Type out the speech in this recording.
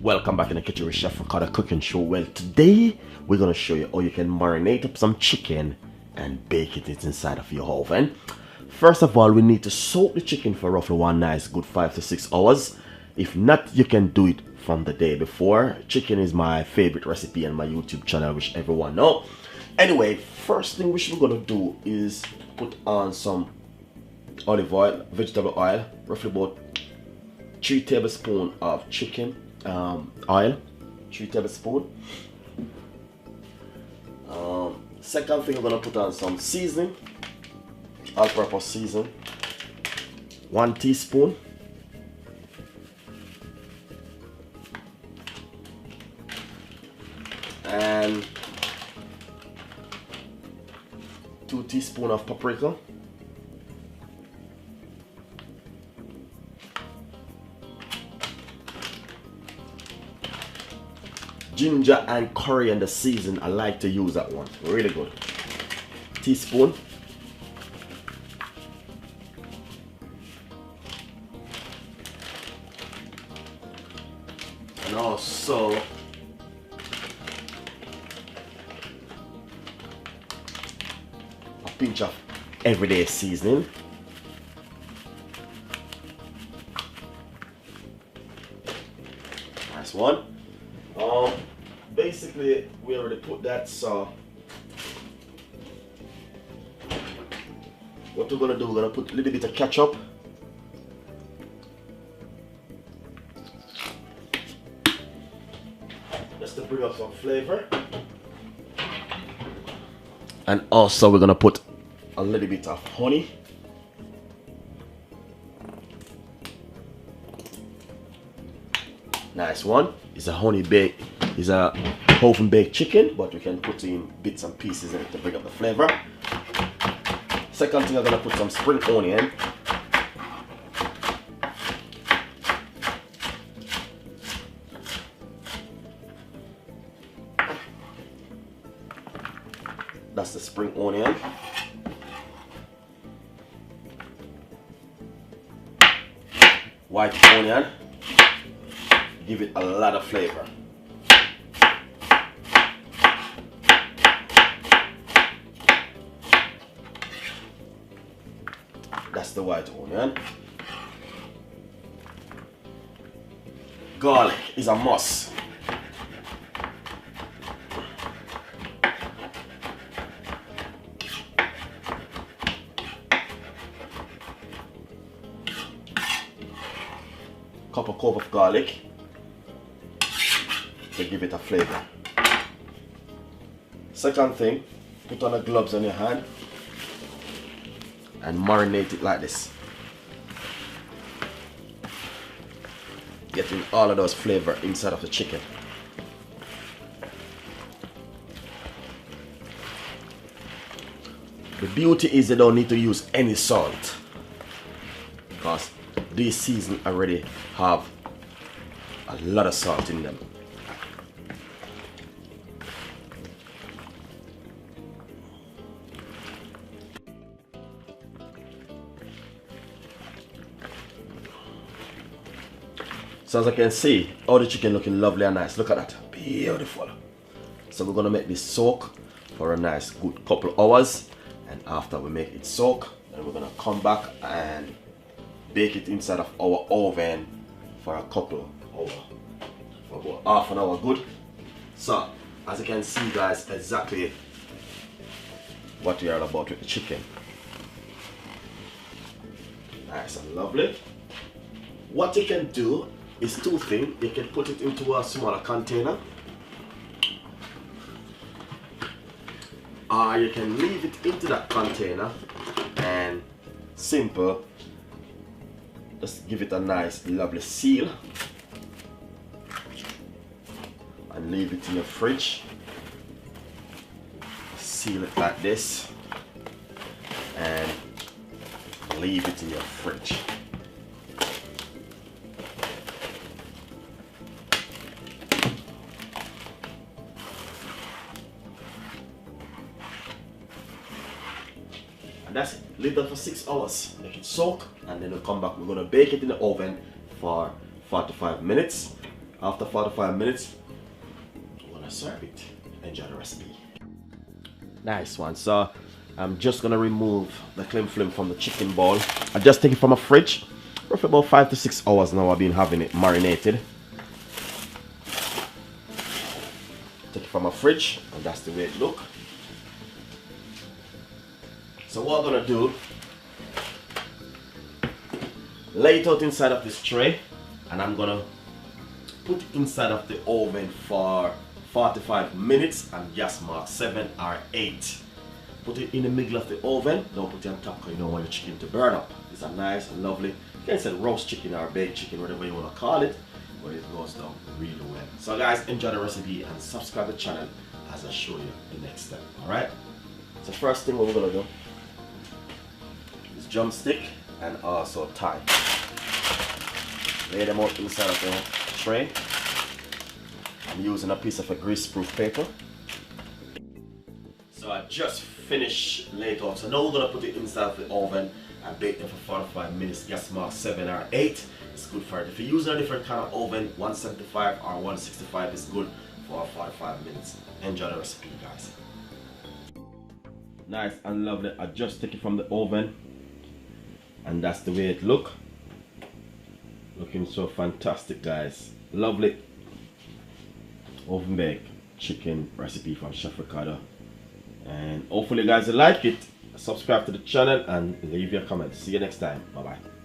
Welcome back in the kitchen with Chef Ricardo Cooking Show. Well, today we're gonna show you how you can marinate up some chicken and bake it inside of your oven. First of all, we need to soak the chicken for roughly one nice good 5 to 6 hours. If not, you can do it from the day before. Chicken is my favorite recipe on my YouTube channel, which everyone know. Anyway, first thing which we're gonna do is put on some olive oil, vegetable oil, roughly about 3 tablespoons of chicken oil, 3 tablespoons. Second thing, we're gonna put on some seasoning, all-purpose seasoning, 1 teaspoon. And 2 teaspoons of paprika. Ginger and coriander season, I like to use that one, really good. Teaspoon. And also a pinch of everyday seasoning. Nice one. Basically, we already put that, so what we're gonna do, we're gonna put a little bit of ketchup, just to bring up some flavor, and also we're gonna put a little bit of honey. Nice one. It's a honey baked, it's a oven baked chicken, but we can put in bits and pieces in it to bring up the flavor. Second thing, I'm gonna put some spring onion. That's the spring onion. White onion. Give it a lot of flavor. That's the white onion. Garlic is a must. Cup of clove of garlic to give it a flavor. Second thing, put on the gloves on your hand and marinate it like this, getting all of those flavor inside of the chicken. The beauty is you don't need to use any salt because these seasons already have a lot of salt in them. So as I can see, all the chicken looking lovely and nice. Look at that, beautiful. So we're gonna make this soak for a nice good couple hours, and after we make it soak, then we're gonna come back and bake it inside of our oven for a couple hours, for about half an hour good. So as you can see, guys, exactly what we are about with the chicken. Nice and lovely. What you can do is 2 things. You can put it into a smaller container, or you can leave it into that container and simple, just give it a nice lovely seal and leave it in your fridge. Seal it like this and leave it in your fridge. And that's it. Leave that for 6 hours. Make it soak, and then we'll come back. We're gonna bake it in the oven for 45 minutes. After 45 minutes, I'm gonna serve it. Enjoy the recipe. Nice one. So I'm just gonna remove the cling film from the chicken ball. I just take it from a fridge. Roughly about 5 to 6 hours now I've been having it marinated. Take it from a fridge, and that's the way it look. So what I'm gonna do, lay it out inside of this tray, and I'm gonna put it inside of the oven for 45 minutes and gas mark 7 or 8. Put it in the middle of the oven, don't put it on top because you don't want your chicken to burn up. It's a nice and lovely, you can say roast chicken or baked chicken, whatever you want to call it, but it goes down really well. So guys, enjoy the recipe and subscribe to the channel as I show you the next step. Alright? So first thing what we're gonna do is drumstick and also thigh. Lay them out inside of the tray. I'm using a piece of a grease-proof paper. So I just finished laid out. So now we're gonna put it inside of the oven and bake them for 45 minutes. Gas mark 7 or 8. It's good for it. If you're using a different kind of oven, 175 or 165 is good for 45 minutes. Enjoy the recipe, guys. Nice and lovely. I just take it from the oven, and that's the way it look. Looking so fantastic, guys. Lovely oven baked chicken recipe from Chef Ricardo. And hopefully guys you like it. Subscribe to the channel and leave your comments. See you next time. Bye bye.